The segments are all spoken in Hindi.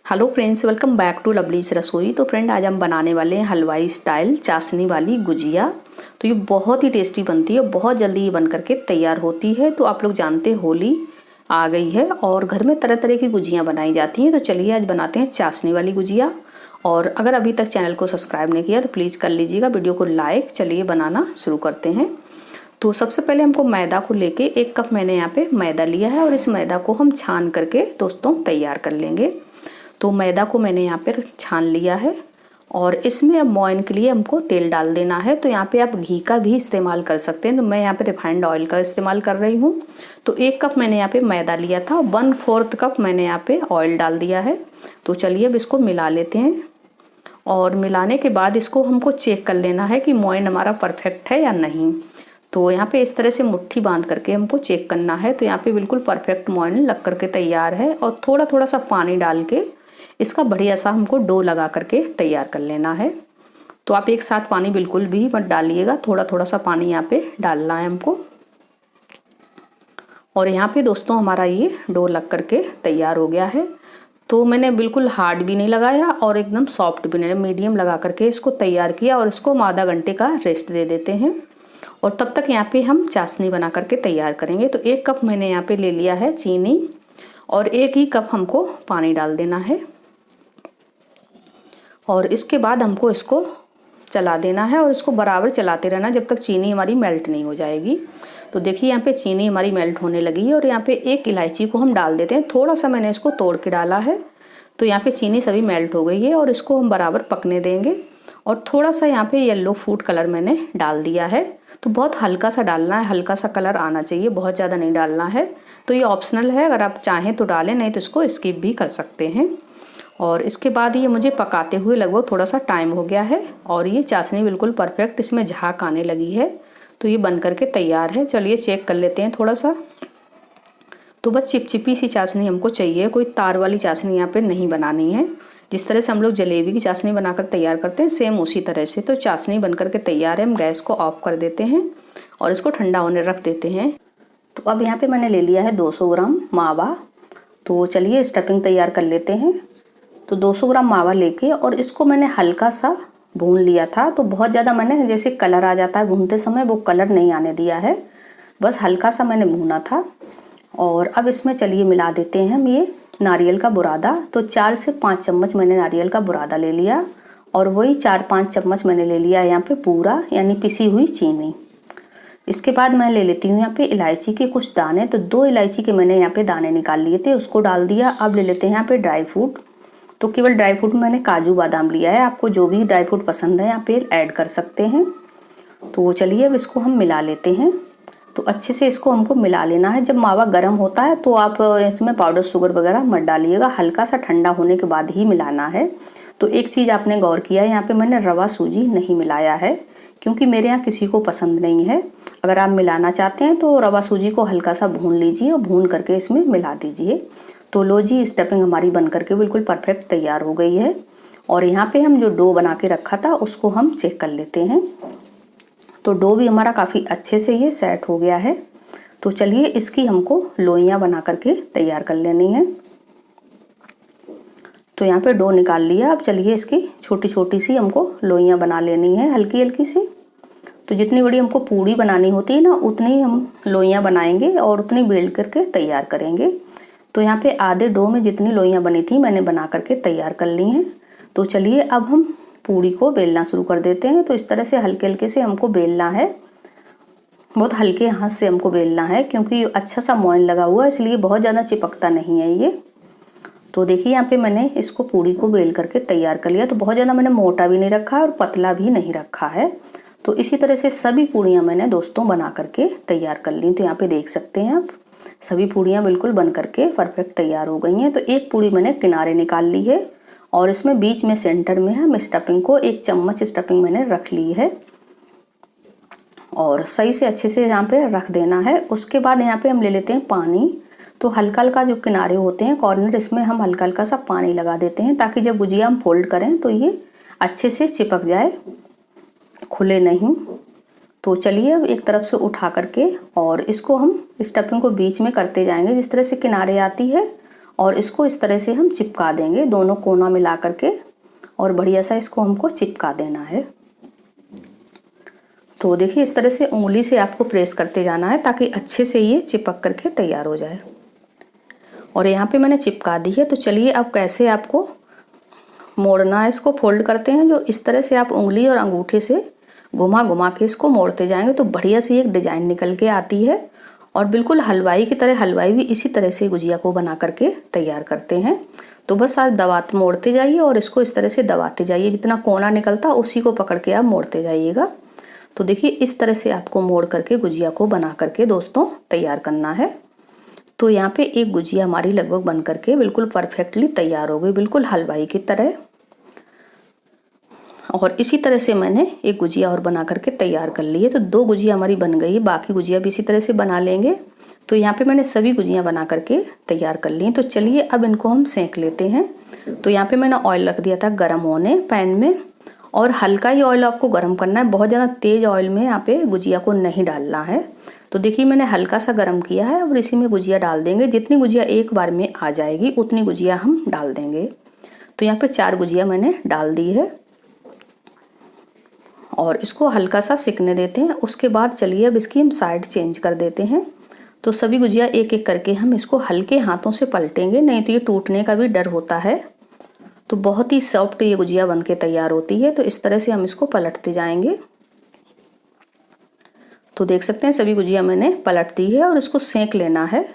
Hello friends, welcome back to Lovely's Rasoi. तो फ्रेंड, आज हम बनाने वाले हैं हलवाई स्टाइल चाशनी वाली गुजिया। तो ये बहुत ही टेस्टी बनती है और बहुत जल्दी ये बन करके तैयार होती है। तो आप लोग जानते हैं होली आ गई है और घर में तरह तरह की गुजियाँ बनाई जाती हैं। तो चलिए आज बनाते हैं चाशनी वाली गुजिया। और अगर अभी तक चैनल को सब्सक्राइब नहीं किया तो प्लीज़ कर लीजिएगा, वीडियो को लाइक। चलिए बनाना शुरू करते हैं। तो सबसे पहले हमको मैदा को लेके 1 कप मैंने यहाँ पे मैदा लिया है और इस मैदा को हम छान करके दोस्तों तैयार कर लेंगे। तो मैदा को मैंने यहाँ पे छान लिया है और इसमें अब मोइन के लिए हमको तेल डाल देना है। तो यहाँ पे आप घी का भी इस्तेमाल कर सकते हैं, तो मैं यहाँ पे रिफाइंड ऑयल का इस्तेमाल कर रही हूँ। तो 1 कप मैंने यहाँ पे मैदा लिया था, 1/4 कप मैंने यहाँ पे ऑयल डाल दिया है। तो चलिए अब इसको मिला लेते हैं और मिलाने के बाद इसको हमको चेक कर लेना है कि मोइन हमारा परफेक्ट है या नहीं। तो यहाँ पे इस तरह से मुट्ठी बांध करके हमको चेक करना है। तो यहाँ पे बिल्कुल परफेक्ट मोइन लग करके तैयार है और थोड़ा थोड़ा सा पानी डाल के इसका बढ़िया सा हमको डो लगा करके तैयार कर लेना है। तो आप एक साथ पानी बिल्कुल भी मत डालिएगा, थोड़ा थोड़ा सा पानी यहाँ पे डालना है हमको। और यहाँ पे दोस्तों हमारा ये डो लग करके तैयार हो गया है। तो मैंने बिल्कुल हार्ड भी नहीं लगाया और एकदम सॉफ्ट भी नहीं, मीडियम लगा करके इसको तैयार किया और इसको हम आधा घंटे का रेस्ट दे देते हैं। और तब तक यहाँ पे हम चाशनी बना करके तैयार करेंगे। तो 1 कप मैंने यहाँ पे ले लिया है चीनी और 1 ही कप हमको पानी डाल देना है। और इसके बाद हमको इसको चला देना है और इसको बराबर चलाते रहना जब तक चीनी हमारी मेल्ट नहीं हो जाएगी। तो देखिए यहाँ पे चीनी हमारी मेल्ट होने लगी है और यहाँ पे 1 इलायची को हम डाल देते हैं, थोड़ा सा मैंने इसको तोड़ के डाला है। तो यहाँ पे चीनी सभी मेल्ट हो गई है और इसको हम बराबर पकने देंगे। और थोड़ा सा यहाँ पे येलो फूड कलर मैंने डाल दिया है। तो बहुत हल्का सा डालना है, हल्का सा कलर आना चाहिए, बहुत ज़्यादा नहीं डालना है। तो ये ऑप्शनल है, अगर आप चाहें तो डालें, नहीं तो इसको स्किप भी कर सकते हैं। और इसके बाद ये मुझे पकाते हुए लगभग थोड़ा सा टाइम हो गया है और ये चाशनी बिल्कुल परफेक्ट इसमें झाग आने लगी है। तो ये बन करके तैयार है। चलिए चेक कर लेते हैं थोड़ा सा। तो बस चिपचिपी सी चाशनी हमको चाहिए, कोई तार वाली चाशनी यहाँ पे नहीं बनानी है। जिस तरह से हम लोग जलेबी की चाशनी बनाकर तैयार करते हैं सेम उसी तरह से। तो चाशनी बन करके तैयार है। हम गैस को ऑफ कर देते हैं और इसको ठंडा होने रख देते हैं। तो अब यहाँ पे मैंने ले लिया है 200 ग्राम मावा। तो चलिए स्टफिंग तैयार कर लेते हैं। तो 200 ग्राम मावा लेके और इसको मैंने हल्का सा भून लिया था। तो बहुत ज़्यादा मैंने जैसे कलर आ जाता है भूनते समय, वो कलर नहीं आने दिया है, बस हल्का सा मैंने भूना था। और अब इसमें चलिए मिला देते हैं हम ये नारियल का बुरादा। तो 4 से 5 चम्मच मैंने नारियल का बुरादा ले लिया और वही 4-5 चम्मच मैंने ले लिया यहाँ पे पूरा यानी पिसी हुई चीनी। इसके बाद मैं ले लेती हूँ यहाँ पे इलायची के कुछ दाने। तो 2 इलायची के मैंने यहाँ पे दाने निकाल लिए थे, उसको डाल दिया। अब ले लेते हैं यहाँ पे ड्राई फ्रूट। तो केवल ड्राई फ्रूट में मैंने काजू बादाम लिया है, आपको जो भी ड्राई फ्रूट पसंद है यहाँ पे ऐड कर सकते हैं। तो चलिए अब इसको हम मिला लेते हैं। तो अच्छे से इसको हमको मिला लेना है। जब मावा गर्म होता है तो आप इसमें पाउडर शुगर वगैरह मत डालिएगा, हल्का सा ठंडा होने के बाद ही मिलाना है। तो एक चीज़ आपने गौर किया है, यहाँ पे मैंने रवा सूजी नहीं मिलाया है क्योंकि मेरे यहाँ किसी को पसंद नहीं है। अगर आप मिलाना चाहते हैं तो रवा सूजी को हल्का सा भून लीजिए और भून करके इसमें मिला दीजिए। तो लो जी, स्टफिंग हमारी बन करके बिल्कुल परफेक्ट तैयार हो गई है। और यहाँ पे हम जो डो बना के रखा था उसको हम चेक कर लेते हैं। तो डो भी हमारा काफ़ी अच्छे से ये सेट हो गया है। तो चलिए इसकी हमको लोइयाँ बना करके तैयार कर लेनी है। तो यहाँ पे डो निकाल लिया। अब चलिए इसकी छोटी छोटी सी हमको लोइयाँ बना लेनी है, हल्की हल्की सी। तो जितनी बड़ी हमको पूड़ी बनानी होती है ना, उतनी हम लोइयाँ बनाएंगे और उतनी बेल करके तैयार करेंगे। तो यहाँ पे आधे डो में जितनी लोइयाँ बनी थी मैंने बना करके तैयार कर ली हैं। तो चलिए अब हम पूड़ी को बेलना शुरू कर देते हैं। तो इस तरह से हल्के हल्के से हमको बेलना है, बहुत हल्के हाथ से हमको बेलना है क्योंकि अच्छा सा मोइन लगा हुआ है, इसलिए बहुत ज़्यादा चिपकता नहीं है ये। तो देखिए यहाँ पे मैंने इसको पूड़ी को बेल करके तैयार कर लिया। तो बहुत ज़्यादा मैंने मोटा भी नहीं रखा और पतला भी नहीं रखा है। तो इसी तरह से सभी पूड़ियाँ मैंने दोस्तों बना करके तैयार कर ली। तो यहाँ पे देख सकते हैं आप, सभी पूड़ियाँ बिल्कुल बन करके परफेक्ट तैयार हो गई हैं। तो एक पूड़ी मैंने किनारे निकाल ली है और इसमें बीच में सेंटर में हम स्टफिंग को 1 चम्मच स्टफिंग मैंने रख ली है और सही से अच्छे से यहाँ पे रख देना है। उसके बाद यहाँ पे हम ले लेते हैं पानी। तो हल्का हल्का जो किनारे होते हैं कॉर्नर, इसमें हम हल्का हल्का सा पानी लगा देते हैं ताकि जब गुजिया हम फोल्ड करें तो ये अच्छे से चिपक जाए, खुले नहीं। तो चलिए अब एक तरफ से उठा करके और इसको हम स्टफिंग को बीच में करते जाएंगे। जिस तरह से किनारे आती है और इसको इस तरह से हम चिपका देंगे दोनों कोना मिला करके, और बढ़िया सा इसको हमको चिपका देना है। तो देखिए इस तरह से उंगली से आपको प्रेस करते जाना है ताकि अच्छे से ये चिपक करके तैयार हो जाए। और यहाँ पे मैंने चिपका दी है। तो चलिए अब कैसे आपको मोड़ना है, इसको फोल्ड करते हैं। जो इस तरह से आप उंगली और अंगूठे से घुमा घुमा के इसको मोड़ते जाएंगे तो बढ़िया सी एक डिजाइन निकल के आती है। और बिल्कुल हलवाई की तरह, हलवाई भी इसी तरह से गुजिया को बना करके तैयार करते हैं। तो बस आप दबाते मोड़ते जाइए और इसको इस तरह से दबाते जाइए, जितना कोना निकलता उसी को पकड़ के आप मोड़ते जाइएगा। तो देखिए इस तरह से आपको मोड़ करके गुजिया को बना करके दोस्तों तैयार करना है। तो यहाँ पे एक गुजिया हमारी लगभग बन करके बिल्कुल परफेक्टली तैयार हो गई, बिल्कुल हलवाई की तरह। और इसी तरह से मैंने एक गुजिया और बना करके तैयार कर ली है। तो 2 गुजिया हमारी बन गई है, बाकी गुजिया भी इसी तरह से बना लेंगे। तो यहाँ पे मैंने सभी गुजिया बना करके तैयार कर ली हैं। तो चलिए अब इनको हम सेंक लेते हैं। तो यहाँ पे मैंने ऑयल रख दिया था गर्म होने पैन में, और हल्का ही ऑयल आपको गर्म करना है, बहुत ज़्यादा तेज ऑयल में यहाँ पे गुजिया को नहीं डालना है। तो देखिए मैंने हल्का सा गर्म किया है और इसी में गुजिया डाल देंगे। जितनी गुजिया एक बार में आ जाएगी उतनी गुजिया हम डाल देंगे। तो यहाँ पे 4 गुजिया मैंने डाल दी है और इसको हल्का सा सिकने देते हैं। उसके बाद चलिए अब इसकी हम साइड चेंज कर देते हैं। तो सभी गुजिया एक एक करके हम इसको हल्के हाथों से पलटेंगे, नहीं तो ये टूटने का भी डर होता है। तो बहुत ही सॉफ्ट ये गुजिया बनके तैयार होती है। तो इस तरह से हम इसको पलटते जाएंगे। तो देख सकते हैं सभी गुजिया मैंने पलट दी है और इसको सेंक लेना है।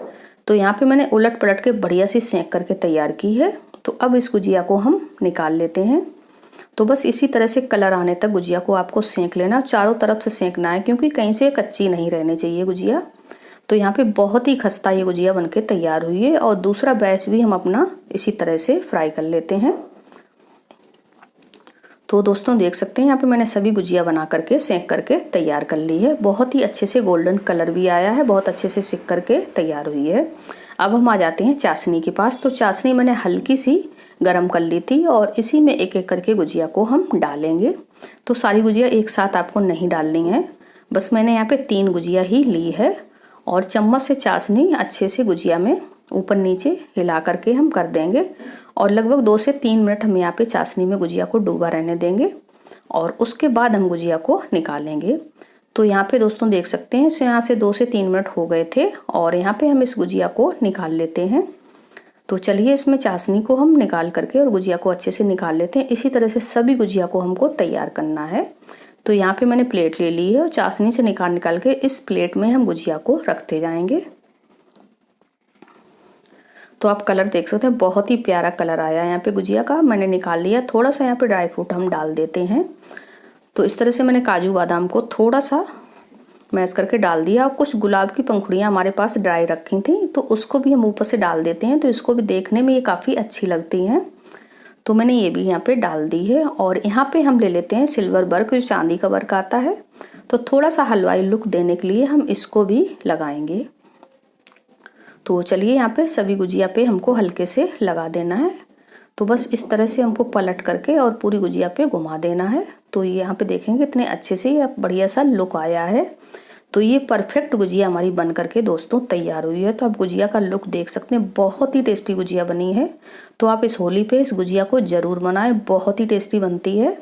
तो यहाँ पे मैंने उलट पलट के बढ़िया सी सेंक करके तैयार की है। तो अब इस गुजिया को हम निकाल लेते हैं। तो बस इसी तरह से कलर आने तक गुजिया को आपको सेंक लेना, चारों तरफ से सेंकना है क्योंकि कहीं से कच्ची नहीं रहनी चाहिए गुजिया। तो यहाँ पे बहुत ही खस्ता ये गुजिया बनके तैयार हुई है। और दूसरा बैच भी हम अपना इसी तरह से फ्राई कर लेते हैं। तो दोस्तों देख सकते हैं यहाँ पे मैंने सभी गुजिया बना करके सेंक करके तैयार कर ली है। बहुत ही अच्छे से गोल्डन कलर भी आया है, बहुत अच्छे से सिक करके तैयार हुई है। अब हम आ जाते हैं चाशनी के पास। तो चाशनी मैंने हल्की सी गरम कर ली थी और इसी में एक एक करके गुजिया को हम डालेंगे। तो सारी गुजिया एक साथ आपको नहीं डालनी है, बस मैंने यहाँ पे 3 गुजिया ही ली है। और चम्मच से चाशनी अच्छे से गुजिया में ऊपर नीचे हिला करके हम कर देंगे। और लगभग 2 से 3 मिनट हम यहाँ पे चाशनी में गुजिया को डूबा रहने देंगे और उसके बाद हम गुजिया को निकालेंगे। तो यहाँ पे दोस्तों देख सकते हैं यहाँ से 2 से 3 मिनट हो गए थे और यहाँ पे हम इस गुजिया को निकाल लेते हैं। तो चलिए इसमें चाशनी को हम निकाल करके और गुजिया को अच्छे से निकाल लेते हैं। इसी तरह से सभी गुजिया को हमको तैयार करना है। तो यहाँ पे मैंने प्लेट ले ली है और चाशनी से निकाल के इस प्लेट में हम गुजिया को रखते जाएंगे। तो आप कलर देख सकते हैं, बहुत ही प्यारा कलर आया है यहाँ पे गुजिया का। मैंने निकाल लिया। थोड़ा सा यहाँ पे ड्राई फ्रूट हम डाल देते हैं। तो इस तरह से मैंने काजू बादाम को थोड़ा सा मैश करके डाल दिया। और कुछ गुलाब की पंखुड़ियाँ हमारे पास ड्राई रखी थी तो उसको भी हम ऊपर से डाल देते हैं। तो इसको भी देखने में ये काफ़ी अच्छी लगती हैं। तो मैंने ये भी यहाँ पे डाल दी है। और यहाँ पे हम ले लेते हैं सिल्वर वर्क, जो चांदी का वर्क आता है। तो थोड़ा सा हलवाई लुक देने के लिए हम इसको भी लगाएंगे। तो चलिए यहाँ पे सभी गुजिया पे हमको हल्के से लगा देना है। तो बस इस तरह से हमको पलट करके और पूरी गुजिया पे घुमा देना है। तो ये यहाँ पे देखेंगे इतने अच्छे से ये बढ़िया सा लुक आया है। तो ये परफेक्ट गुजिया हमारी बन करके दोस्तों तैयार हुई है। तो आप गुजिया का लुक देख सकते हैं, बहुत ही टेस्टी गुजिया बनी है। तो आप इस होली पे इस गुजिया को ज़रूर बनाएं, बहुत ही टेस्टी बनती है।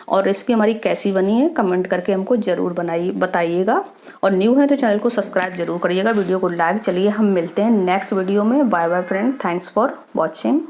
और रेसिपी हमारी कैसी बनी है कमेंट करके हमको ज़रूर बताइएगा। और न्यू है तो चैनल को सब्सक्राइब जरूर करिएगा, वीडियो को लाइक। चलिए हम मिलते हैं नेक्स्ट वीडियो में। Bye bye friend, thanks for watching.